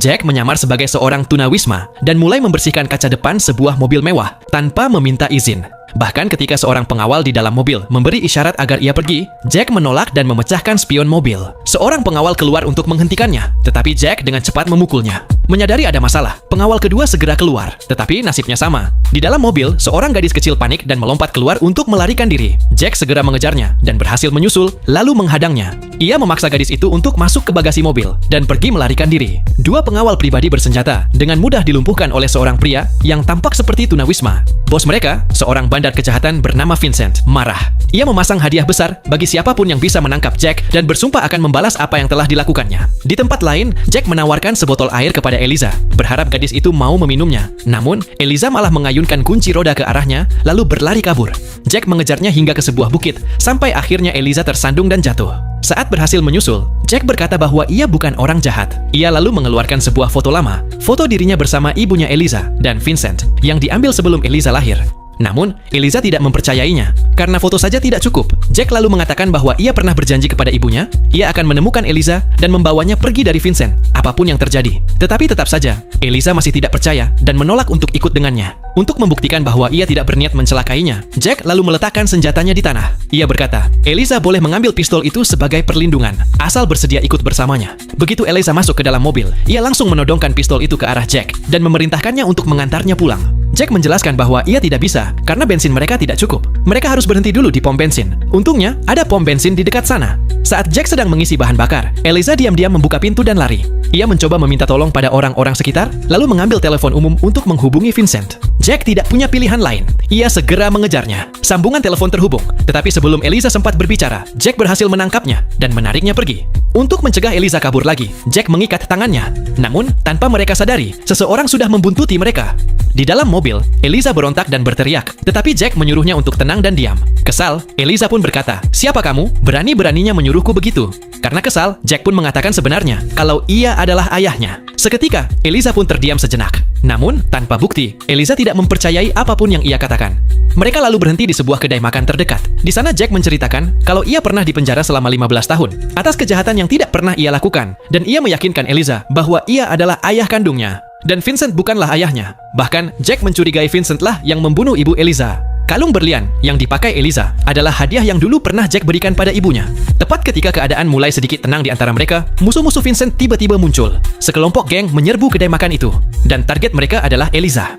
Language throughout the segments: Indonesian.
Jack menyamar sebagai seorang tunawisma dan mulai membersihkan kaca depan sebuah mobil mewah tanpa meminta izin. Bahkan ketika seorang pengawal di dalam mobil memberi isyarat agar ia pergi, Jack menolak dan memecahkan spion mobil. Seorang pengawal keluar untuk menghentikannya, tetapi Jack dengan cepat memukulnya. Menyadari ada masalah, pengawal kedua segera keluar, tetapi nasibnya sama. Di dalam mobil, seorang gadis kecil panik dan melompat keluar untuk melarikan diri. Jack segera mengejarnya dan berhasil menyusul, lalu menghadangnya. Ia memaksa gadis itu untuk masuk ke bagasi mobil dan pergi melarikan diri. Dua pengawal pribadi bersenjata dengan mudah dilumpuhkan oleh seorang pria yang tampak seperti tunawisma. Bos mereka, seorang bandar kejahatan bernama Vincent, marah. Ia memasang hadiah besar bagi siapapun yang bisa menangkap Jack dan bersumpah akan membalas apa yang telah dilakukannya. Di tempat lain, Jack menawarkan sebotol air kepada Eliza, berharap gadis itu mau meminumnya. Namun, Eliza malah mengayunkan kunci roda ke arahnya, lalu berlari kabur. Jack mengejarnya hingga ke sebuah bukit, sampai akhirnya Eliza tersandung dan jatuh. Saat berhasil menyusul, Jack berkata bahwa ia bukan orang jahat. Ia lalu mengeluarkan sebuah foto lama, foto dirinya bersama ibunya Eliza dan Vincent, yang diambil sebelum Eliza lahir. Namun, Eliza tidak mempercayainya. Karena foto saja tidak cukup, Jack lalu mengatakan bahwa ia pernah berjanji kepada ibunya, ia akan menemukan Eliza dan membawanya pergi dari Vincent, apapun yang terjadi. Tetapi tetap saja, Eliza masih tidak percaya dan menolak untuk ikut dengannya. Untuk membuktikan bahwa ia tidak berniat mencelakainya, Jack lalu meletakkan senjatanya di tanah. Ia berkata, Eliza boleh mengambil pistol itu sebagai perlindungan, asal bersedia ikut bersamanya. Begitu Eliza masuk ke dalam mobil, ia langsung menodongkan pistol itu ke arah Jack dan memerintahkannya untuk mengantarnya pulang. Jack menjelaskan bahwa ia tidak bisa karena bensin mereka tidak cukup. Mereka harus berhenti dulu di pom bensin. Untungnya, ada pom bensin di dekat sana. Saat Jack sedang mengisi bahan bakar, Eliza diam-diam membuka pintu dan lari. Ia mencoba meminta tolong pada orang-orang sekitar, lalu mengambil telepon umum untuk menghubungi Vincent. Jack tidak punya pilihan lain. Ia segera mengejarnya. Sambungan telepon terhubung. Tetapi sebelum Eliza sempat berbicara, Jack berhasil menangkapnya dan menariknya pergi. Untuk mencegah Eliza kabur lagi, Jack mengikat tangannya. Namun, tanpa mereka sadari, seseorang sudah membuntuti mereka. Di dalam mobil, Eliza berontak dan berteriak, tetapi Jack menyuruhnya untuk tenang dan diam. Kesal, Eliza pun berkata, "Siapa kamu? Berani-beraninya menyuruhku begitu?" Karena kesal, Jack pun mengatakan sebenarnya kalau ia adalah ayahnya. Seketika, Eliza pun terdiam sejenak. Namun, tanpa bukti, Eliza tidak mempercayai apapun yang ia katakan. Mereka lalu berhenti di sebuah kedai makan terdekat. Di sana Jack menceritakan kalau ia pernah dipenjara selama 15 tahun atas kejahatan yang tidak pernah ia lakukan, dan ia meyakinkan Eliza bahwa ia adalah ayah kandungnya. Dan Vincent bukanlah ayahnya. Bahkan, Jack mencurigai Vincent lah yang membunuh ibu Eliza. Kalung berlian yang dipakai Eliza adalah hadiah yang dulu pernah Jack berikan pada ibunya. Tepat ketika keadaan mulai sedikit tenang di antara mereka, musuh-musuh Vincent tiba-tiba muncul. Sekelompok geng menyerbu kedai makan itu, dan target mereka adalah Eliza.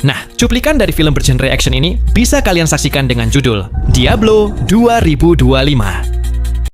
Nah, cuplikan dari film bergenre action ini bisa kalian saksikan dengan judul Diablo 2025.